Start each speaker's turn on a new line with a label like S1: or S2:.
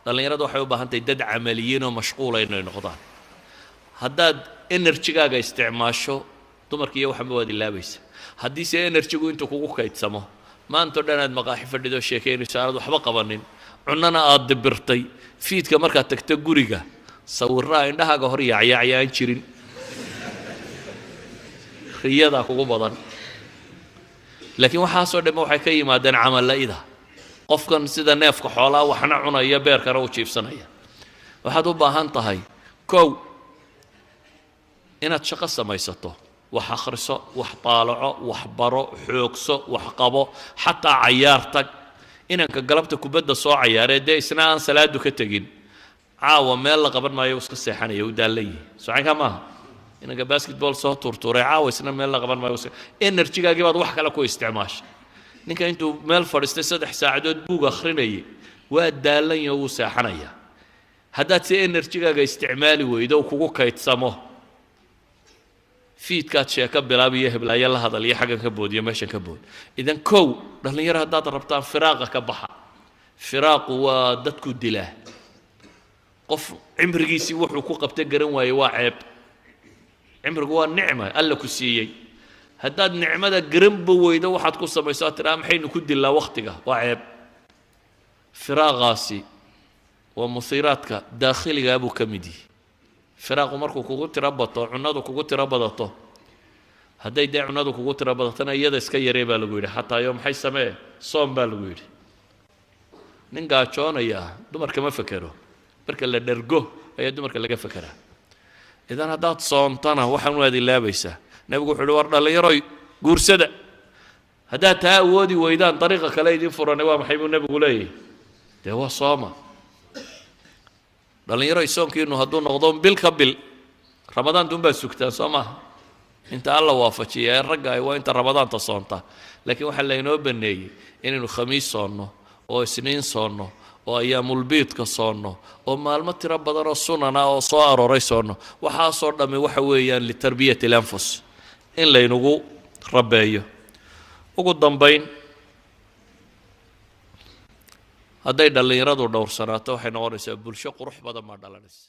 S1: dhalinyaradu waxay u baahan tahay dad camaliyiin oo mashquula inay noqdaan haddaad enerjigaaga isticmaasho dumarka iyo waxba waad ilaabaysa haddii se enerjigu intuu kugu kaydsamo maanta dhan aad maqaaxi fadhido sheekeynayso aanad waxba qabanin cunana aad dibirtay fiidka markaad tagto guriga sawirraa indhahaaga hor yaacyaacyaan jirin riyadaa kugu badan laakiin waxaasoo dhamma waxay ka yimaadeen camal la'ida qofkan sida neefka xoolaa waxna cunaya beerkana u jiibsanaya waxaad u baahan tahay kow inaad shaqo samaysato wax akhriso wax taalaco wax baro xoogso wax qabo xataa cayaar tag inanka galabta kubadda soo cayaaree dee isna aan salaadu ka tegin caawa meel la qaban maayo iska seexanaya u daallayihi socanka maaha inanka basketball soo turtuuray caawa isna meel la qaban maayo enerjigaagii baad wax kale ku isticmaashay ninka intuu meel fadhiistay 3 saacadood buug akhrinayay waa daallan iyo uu seexanaya haddaad si enerjigaaga isticmaali weydo kugu kaydsamo fiidkaad sheeka bilaabiyo heblaaya la hadal iyo xaggan ka boodiyo meeshan ka bood idan kow dhalinyaro haddaad rabtaan firaaqa ka baxa firaaqu waa dadku dilaa qof cimrigiisii wuxuu ku qabtay garan waaye waa ceeb cimrigu waa nicma alla ku siiyey haddaad nicmada garanba weydo waxaad ku samaysaa tiraa maxaynu ku dilaa waqtiga waa ceeb firaaqaasi waa musiiraadka daakhiliga buu ka mid yahay firaaqu markuu kugu tiro bato cunadu kugu tiro badato hadday dee cunadu kugu tiro badatana iyada iska yaree baa lagu yidhi xataa yoo maxay samee soom baa lagu yidhi nin gaajoonaya dumarka ma fekero marka la dhergo ayaa dumarka laga fekeraa idan haddaad soontana waxaan waad ilaabaysaa nabigu wuxuu war dhalinyaroy guursada haddaad taa awoodi weydaan dariiqa kale idin furane waa maxay buu nabigu leeyahay dee waa sooma dhalinyaro soonkiinu hadduu noqdo bil ka bil ramadaan dunbaa sugtaan soo maaha inta alla waafajiya ee ragga ay waa inta ramadaanta soonta laakiin waxaa laynoo baneeyey inaynu khamiis soonno oo isniin soonno oo ayaamulbiidka soonno oo maalmo tiro badan oo sunana oo soo arooray soonno waxaasoo dhammi waxa weeyaan litarbiyati alanfus in laynagu rabeeyo ugu dambayn hadday dhalinyaradu dhowrsanaato waxay noqonaysaa bulsho qurux badan baa dhalanaysa